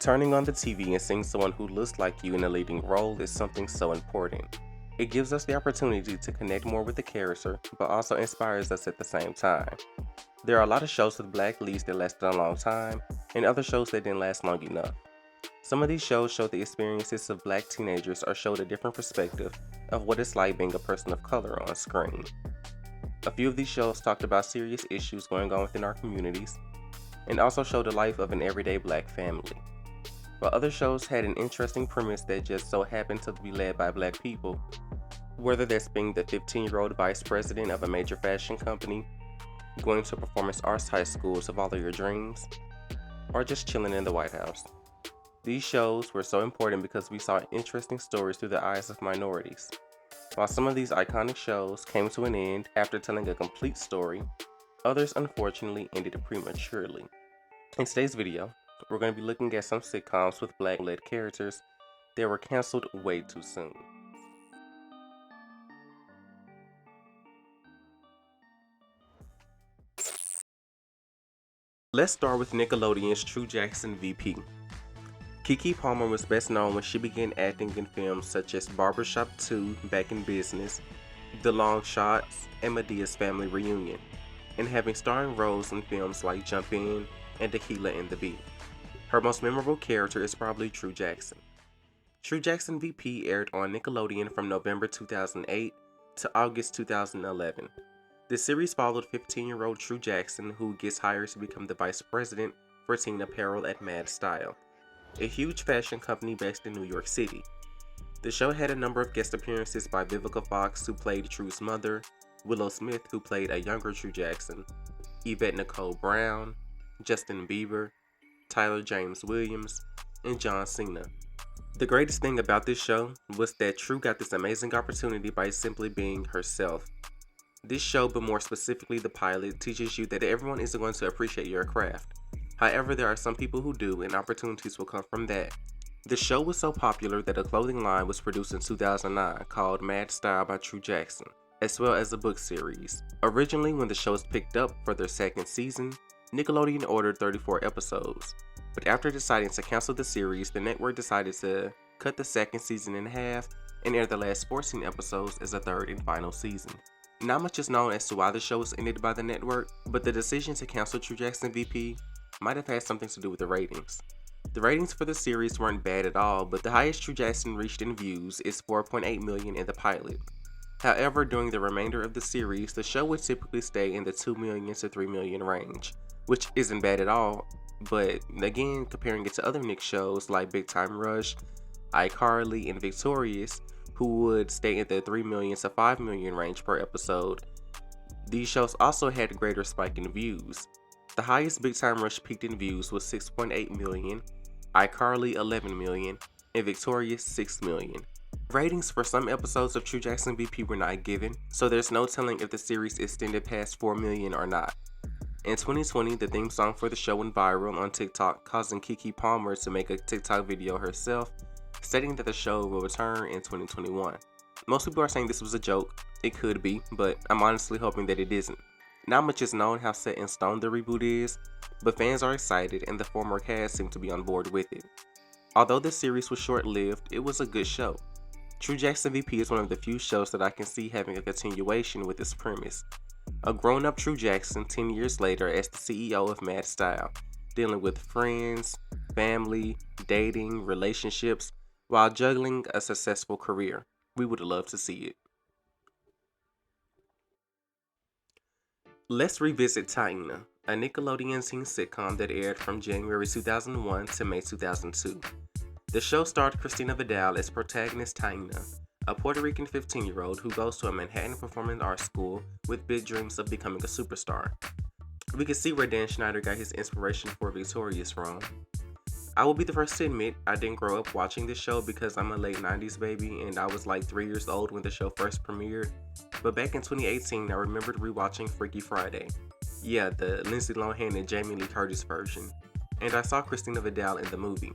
Turning on the TV and seeing someone who looks like you in a leading role is something so important. It gives us the opportunity to connect more with the character, but also inspires us at the same time. There are a lot of shows with black leads that lasted a long time, and other shows that didn't last long enough. Some of these shows show the experiences of black teenagers or showed a different perspective of what it's like being a person of color on screen. A few of these shows talked about serious issues going on within our communities, and also showed the life of an everyday black family. While other shows had an interesting premise that just so happened to be led by black people, whether that's being the 15-year-old vice president of a major fashion company, going to a performance arts high school to follow your dreams, or just chilling in the White House. These shows were so important because we saw interesting stories through the eyes of minorities. While some of these iconic shows came to an end after telling a complete story, others unfortunately ended prematurely. In today's video, we're going to be looking at some sitcoms with black-led characters that were canceled way too soon. Let's start with Nickelodeon's True Jackson VP. Keke Palmer was best known when she began acting in films such as Barbershop 2, Back in Business, The Long Shots, and Medea's Family Reunion, and having starring roles in films like Jump In and Tequila and the Bee. Her most memorable character is probably True Jackson. True Jackson VP aired on Nickelodeon from November 2008 to August 2011. The series followed 15-year-old True Jackson, who gets hired to become the vice president for teen apparel at Mad Style, a huge fashion company based in New York City. The show had a number of guest appearances by Vivica Fox, who played True's mother, Willow Smith, who played a younger True Jackson, Yvette Nicole Brown, Justin Bieber, Tyler James Williams, and John Cena. The greatest thing about this show was that True got this amazing opportunity by simply being herself. This show, but more specifically the pilot, teaches you that everyone isn't going to appreciate your craft. However, there are some people who do, and opportunities will come from that. The show was so popular that a clothing line was produced in 2009 called Mad Style by True Jackson, as well as a book series. Originally, when the show was picked up for their second season, Nickelodeon ordered 34 episodes, but after deciding to cancel the series, the network decided to cut the second season in half and air the last 14 episodes as a third and final season. Not much is known as to why the show was ended by the network, but the decision to cancel True Jackson VP might have had something to do with the ratings. The ratings for the series weren't bad at all, but the highest True Jackson reached in views is 4.8 million in the pilot. However, during the remainder of the series, the show would typically stay in the 2 million to 3 million range, which isn't bad at all, but again, comparing it to other Nick shows like Big Time Rush, iCarly, and Victorious, who would stay in the 3 million to 5 million range per episode, these shows also had a greater spike in views. The highest Big Time Rush peaked in views was 6.8 million, iCarly 11 million, and Victorious 6 million. Ratings for some episodes of True Jackson VP were not given, so there's no telling if the series extended past 4 million or not. In 2020, the theme song for the show went viral on TikTok, causing Keke Palmer to make a TikTok video herself, stating that the show will return in 2021. Most people are saying this was a joke. It could be, but I'm honestly hoping that it isn't. Not much is known how set in stone the reboot is, but fans are excited and the former cast seem to be on board with it. Although the series was short-lived, it was a good show. True Jackson VP is one of the few shows that I can see having a continuation with its premise. A grown-up True Jackson 10 years later as the CEO of Mad Style, dealing with friends, family, dating, relationships, while juggling a successful career. We would love to see it. Let's revisit Taina, a Nickelodeon teen sitcom that aired from January 2001 to May 2002. The show starred Christina Vidal as protagonist Taina, a Puerto Rican 15-year-old who goes to a Manhattan performing arts school with big dreams of becoming a superstar. We can see where Dan Schneider got his inspiration for Victorious from. I will be the first to admit I didn't grow up watching this show because I'm a late 90s baby and I was like 3 years old when the show first premiered, but back in 2018 I remembered rewatching Freaky Friday. Yeah, the Lindsay Lohan and Jamie Lee Curtis version, and I saw Christina Vidal in the movie.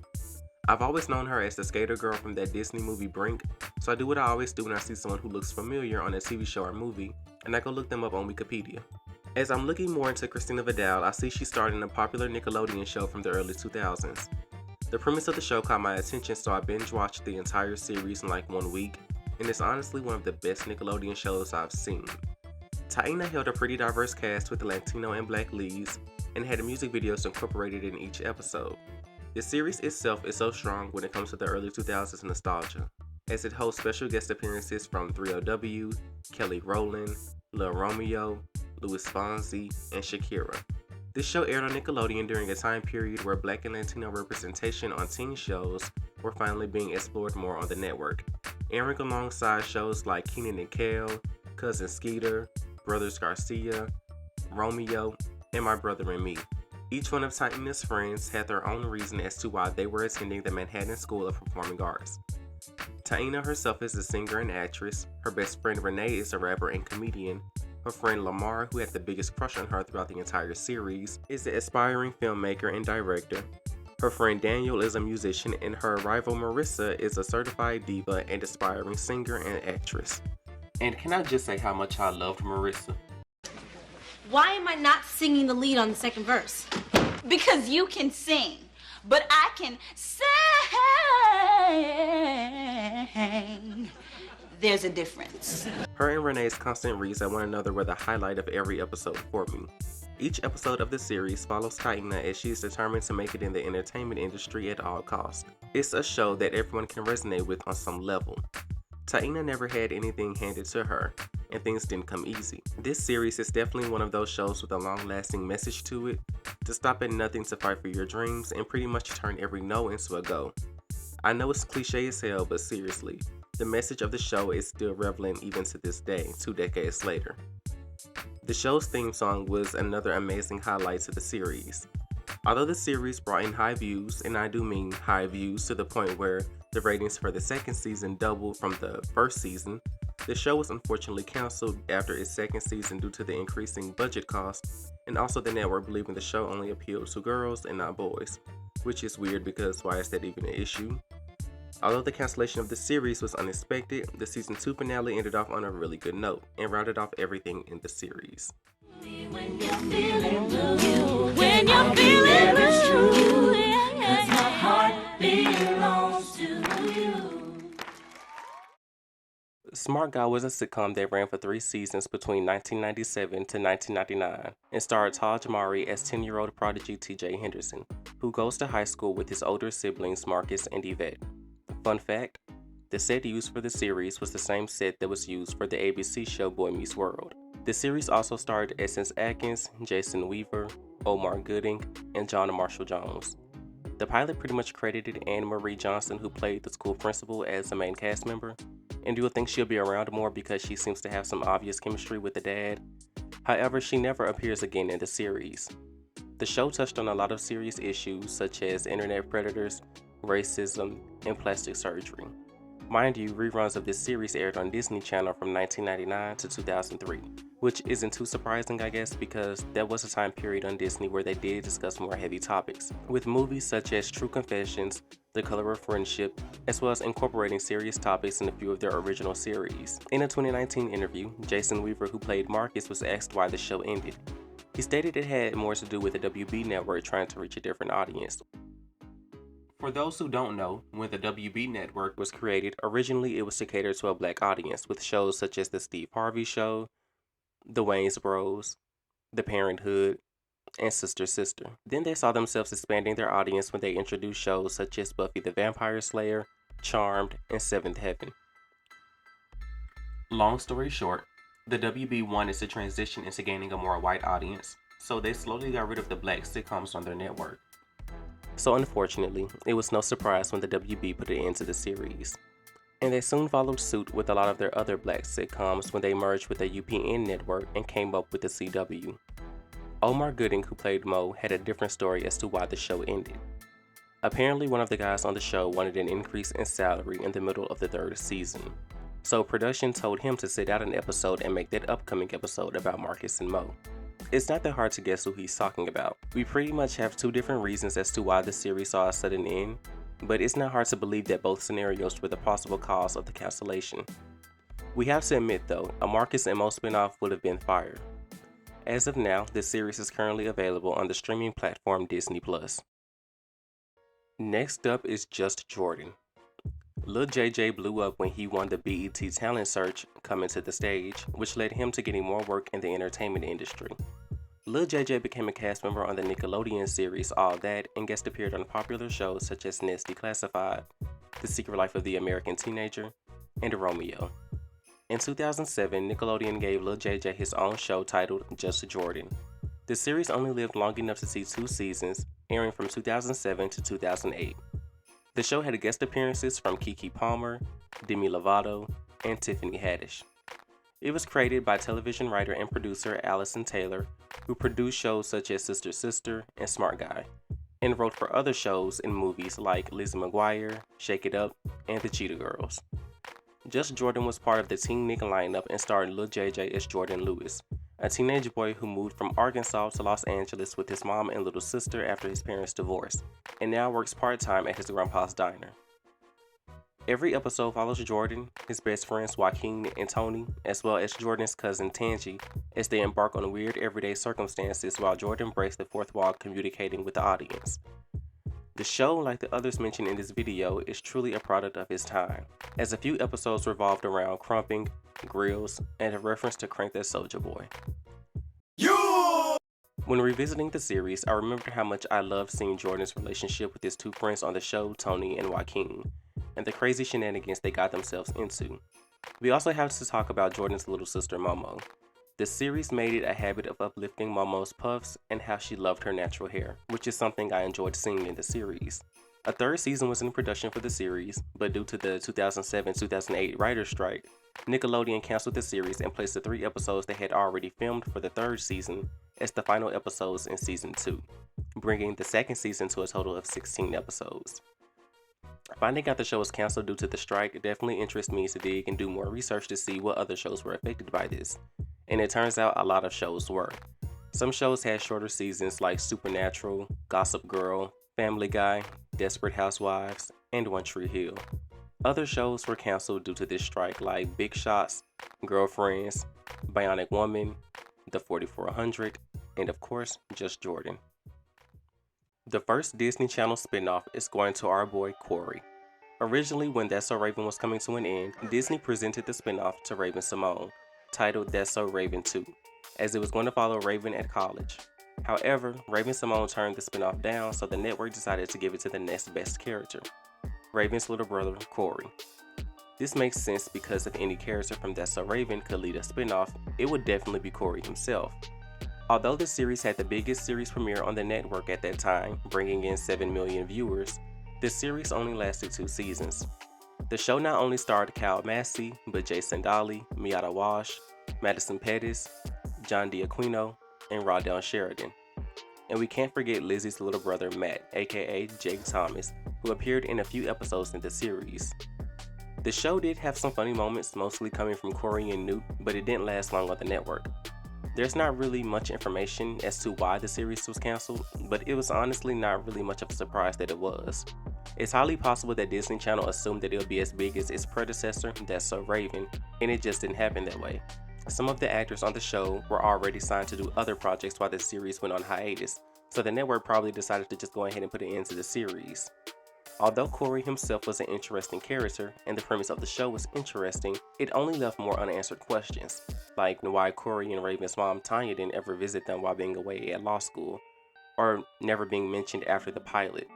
I've always known her as the skater girl from that Disney movie Brink, so I do what I always do when I see someone who looks familiar on a TV show or movie, and I go look them up on Wikipedia. As I'm looking more into Christina Vidal, I see she starred in a popular Nickelodeon show from the early 2000s. The premise of the show caught my attention, so I binge-watched the entire series in like 1 week, and it's honestly one of the best Nickelodeon shows I've seen. Taina held a pretty diverse cast with Latino and Black leads, and had music videos incorporated in each episode. The series itself is so strong when it comes to the early 2000s nostalgia, as it hosts special guest appearances from 3LW, Kelly Rowland, Lil Romeo, Louis Fonsi, and Shakira. This show aired on Nickelodeon during a time period where Black and Latino representation on teen shows were finally being explored more on the network, airing alongside shows like Kenan and Kel, Cousin Skeeter, Brothers Garcia, Romeo, and My Brother and Me. Each one of Taina's friends had their own reason as to why they were attending the Manhattan School of Performing Arts. Taina herself is a singer and actress, her best friend Renee is a rapper and comedian, her friend Lamar, who had the biggest crush on her throughout the entire series, is an aspiring filmmaker and director. Her friend Daniel is a musician, and her rival Marissa is a certified diva and aspiring singer and actress. And can I just say how much I loved Marissa? Why am I not singing the lead on the second verse? Because you can sing, but I can sing. There's a difference. Her and Renee's constant reads at one another were the highlight of every episode for me. Each episode of the series follows Taina as she is determined to make it in the entertainment industry at all costs. It's a show that everyone can resonate with on some level. Taina never had anything handed to her, and things didn't come easy. This series is definitely one of those shows with a long-lasting message to it, to stop at nothing to fight for your dreams and pretty much turn every no into a go. I know it's cliche as hell, but seriously, the message of the show is still relevant even to this day, 2 decades later. The show's theme song was another amazing highlight to the series. Although the series brought in high views, and I do mean high views to the point where the ratings for the second season doubled from the first season, the show was unfortunately canceled after its second season due to the increasing budget costs, and also the network believing the show only appealed to girls and not boys, which is weird because why is that even an issue? Although the cancellation of the series was unexpected, the season 2 finale ended off on a really good note and rounded off everything in the series. When you're feeling blue, when you're feeling blue, 'cause my heart belongs to you. Smart Guy was a sitcom that ran for 3 seasons between 1997 to 1999 and starred Taj Mari as 10-year-old prodigy TJ Henderson, who goes to high school with his older siblings Marcus and Yvette. Fun fact, the set used for the series was the same set that was used for the ABC show Boy Meets World. The series also starred Essence Atkins, Jason Weaver, Omar Gooding, and John Marshall Jones. The pilot pretty much credited Anne Marie Johnson, who played the school principal, as the main cast member, and you'll think she'll be around more because she seems to have some obvious chemistry with the dad. However, she never appears again in the series. The show touched on a lot of serious issues such as internet predators, racism, and plastic surgery. Mind you, reruns of this series aired on Disney Channel from 1999 to 2003, which isn't too surprising I guess because that was a time period on Disney where they did discuss more heavy topics, with movies such as True Confessions, The Color of Friendship, as well as incorporating serious topics in a few of their original series. In a 2019 interview, Jason Weaver, who played Marcus, was asked why the show ended. He stated it had more to do with the WB network trying to reach a different audience. For those who don't know, when the WB network was created, originally it was to cater to a black audience with shows such as The Steve Harvey Show, The Wayans Bros, The Parenthood, and Sister Sister. Then they saw themselves expanding their audience when they introduced shows such as Buffy the Vampire Slayer, Charmed, and Seventh Heaven. Long story short, the WB wanted to transition into gaining a more white audience, so they slowly got rid of the black sitcoms on their network. So unfortunately, it was no surprise when the WB put an end to the series. And they soon followed suit with a lot of their other black sitcoms when they merged with the UPN network and came up with the CW. Omar Gooding, who played Mo, had a different story as to why the show ended. Apparently, one of the guys on the show wanted an increase in salary in the middle of the 3rd season. So production told him to sit out an episode and make that upcoming episode about Marcus and Mo. It's not that hard to guess who he's talking about. We pretty much have 2 different reasons as to why the series saw a sudden end, but it's not hard to believe that both scenarios were the possible cause of the cancellation. We have to admit though, a Marcus and Mo spinoff would have been fire. As of now, the series is currently available on the streaming platform Disney+. Next up is Just Jordan. Lil JJ blew up when he won the BET Talent Search Coming to the Stage, which led him to getting more work in the entertainment industry. Lil JJ became a cast member on the Nickelodeon series All That and guest appeared on popular shows such as Nesty Classified, The Secret Life of the American Teenager, and Romeo. In 2007, Nickelodeon gave Lil JJ his own show titled Just Jordan. The series only lived long enough to see 2 seasons, airing from 2007 to 2008. The show had guest appearances from Keke Palmer, Demi Lovato, and Tiffany Haddish. It was created by television writer and producer Allison Taylor, who produced shows such as Sister Sister and Smart Guy, and wrote for other shows and movies like Lizzie McGuire, Shake It Up, and The Cheetah Girls. Just Jordan was part of the Teen Nick lineup and starred Lil JJ as Jordan Lewis, a teenage boy who moved from Arkansas to Los Angeles with his mom and little sister after his parents divorced, and now works part-time at his grandpa's diner. Every episode follows Jordan, his best friends Joaquin and Tony, as well as Jordan's cousin Tangi, as they embark on weird everyday circumstances while Jordan breaks the fourth wall communicating with the audience. The show, like the others mentioned in this video, is truly a product of its time, as a few episodes revolved around crumping, grills, and a reference to Crank That Soulja Boy. When revisiting the series, I remember how much I loved seeing Jordan's relationship with his 2 friends on the show, Tony and Joaquin, and the crazy shenanigans they got themselves into. We also have to talk about Jordan's little sister Momo. The series made it a habit of uplifting Momo's puffs and how she loved her natural hair, which is something I enjoyed seeing in the series. A 3rd season was in production for the series, but due to the 2007-2008 writer's strike, Nickelodeon canceled the series and placed the 3 episodes they had already filmed for the 3rd season as the final episodes in season 2, bringing the 2nd season to a total of 16 episodes. Finding out the show was canceled due to the strike definitely interests me to dig and do more research to see what other shows were affected by this, and it turns out a lot of shows were. Some shows had shorter seasons like Supernatural, Gossip Girl, Family Guy, Desperate Housewives, and One Tree Hill. Other shows were canceled due to this strike like Big Shots, Girlfriends, Bionic Woman, The 4400, and of course, Just Jordan. The first Disney Channel spinoff is going to our boy Cory. Originally, when That's So Raven was coming to an end, Disney presented the spinoff to Raven-Symoné, titled That's So Raven 2, as it was going to follow Raven at college. However, Raven-Symoné turned the spinoff down, so the network decided to give it to the next best character, Raven's little brother, Cory. This makes sense because if any character from That's So Raven could lead a spinoff, it would definitely be Cory himself. Although the series had the biggest series premiere on the network at that time, bringing in 7 million viewers, the series only lasted 2 seasons. The show not only starred Cal Massey, but Jason Dolly, Miata Walsh, Madison Pettis, John D'Aquino, and Rodell Sheridan. And we can't forget Lizzie's little brother Matt, aka Jake Thomas, who appeared in a few episodes in the series. The show did have some funny moments, mostly coming from Cory and Newt, but it didn't last long on the network. There's not really much information as to why the series was canceled, but it was honestly not really much of a surprise that it was. It's highly possible that Disney Channel assumed that it would be as big as its predecessor, That's So Raven, and it just didn't happen that way. Some of the actors on the show were already signed to do other projects while the series went on hiatus, so the network probably decided to just go ahead and put an end to the series. Although Cory himself was an interesting character and the premise of the show was interesting, it only left more unanswered questions, like why Cory and Raven's mom Taina didn't ever visit them while being away at law school, or never being mentioned after the pilot.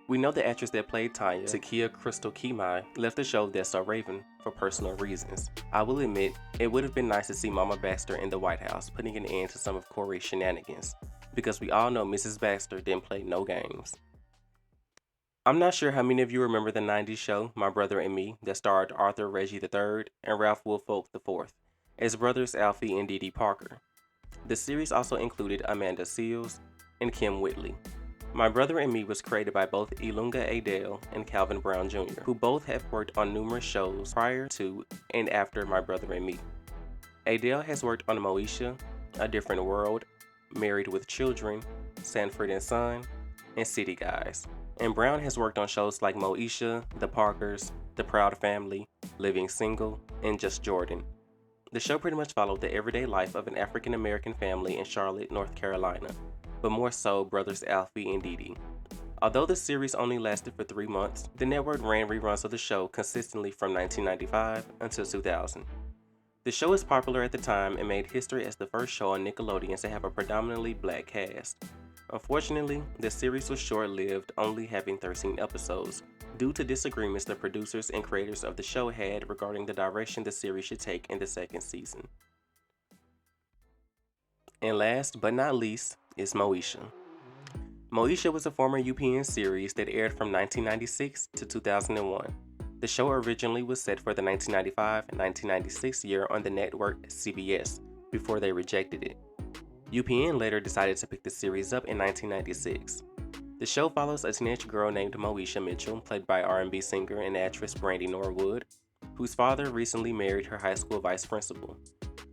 We know the actress that played Taina, Takia Crystal Kimai, left the show That's So Raven for personal reasons. I will admit, it would have been nice to see Mama Baxter in the White House putting an end to some of Cory's shenanigans, because we all know Mrs. Baxter didn't play no games. I'm not sure how many of you remember the 90s show, My Brother and Me, that starred Arthur Reggie III and Ralph Woolfolk IV, as brothers Alfie and Dee Dee Parker. The series also included Amanda Seales and Kim Whitley. My Brother and Me was created by both Ilunga Adele and Calvin Brown Jr., who both have worked on numerous shows prior to and after My Brother and Me. Adele has worked on Moesha, A Different World, Married with Children, Sanford and Son, and City Guys. And Brown has worked on shows like Moesha, The Parkers, The Proud Family, Living Single, and Just Jordan. The show pretty much followed the everyday life of an African-American family in Charlotte, North Carolina, but more so brothers Alfie and Dee Dee. Although the series only lasted for 3 months, the network ran reruns of the show consistently from 1995 until 2000. The show was popular at the time and made history as the first show on Nickelodeon to have a predominantly black cast. Unfortunately, the series was short-lived, only having 13 episodes, due to disagreements the producers and creators of the show had regarding the direction the series should take in the second season. And last but not least is Moesha. Moesha was a former UPN series that aired from 1996 to 2001. The show originally was set for the 1995 and 1996 year on the network CBS, before they rejected it. UPN later decided to pick the series up in 1996. The show follows a teenage girl named Moesha Mitchell, played by R&B singer and actress Brandy Norwood, whose father recently married her high school vice principal.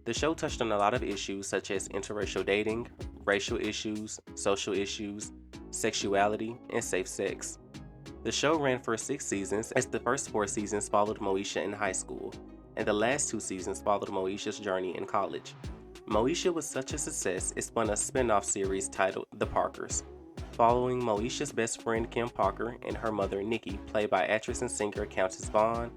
The show touched on a lot of issues such as interracial dating, racial issues, social issues, sexuality, and safe sex. The show ran for 6 seasons, as the first 4 seasons followed Moesha in high school, and the last 2 seasons followed Moesha's journey in college. Moesha was such a success, it spun a spin-off series titled The Parkers, following Moesha's best friend Kim Parker and her mother Nikki, played by actress and singer Countess Vaughn,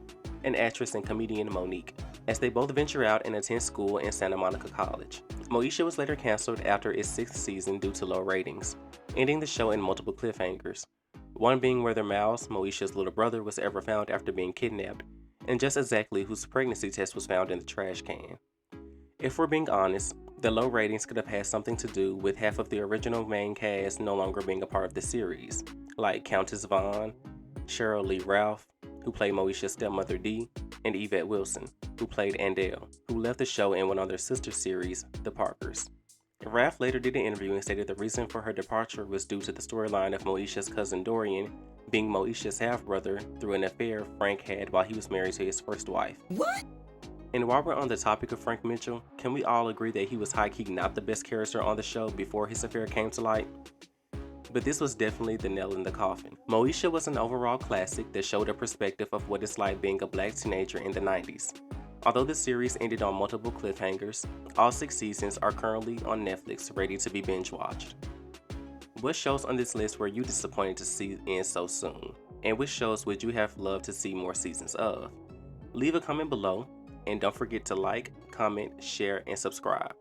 and actress and comedian Monique, as they both venture out and attend school in Santa Monica College. Moesha was later canceled after its 6th season due to low ratings, ending the show in multiple cliffhangers, one being whether Miles, Moesha's little brother, was ever found after being kidnapped, and just exactly whose pregnancy test was found in the trash can. If we're being honest, the low ratings could have had something to do with half of the original main cast no longer being a part of the series, like Countess Vaughn, Cheryl Lee Ralph, who played Moesha's stepmother Dee, and Yvette Wilson, who played Andell, who left the show and went on their sister series, The Parkers. Ralph later did an interview and stated the reason for her departure was due to the storyline of Moesha's cousin Dorian being Moesha's half-brother through an affair Frank had while he was married to his first wife. What? And while we're on the topic of Frank Mitchell, can we all agree that he was high-key not the best character on the show before his affair came to light? But this was definitely the nail in the coffin. Moesha was an overall classic that showed a perspective of what it's like being a black teenager in the 90s. Although the series ended on multiple cliffhangers, all 6 seasons are currently on Netflix ready to be binge-watched. What shows on this list were you disappointed to see end so soon? And which shows would you have loved to see more seasons of? Leave a comment below, and don't forget to like, comment, share, and subscribe.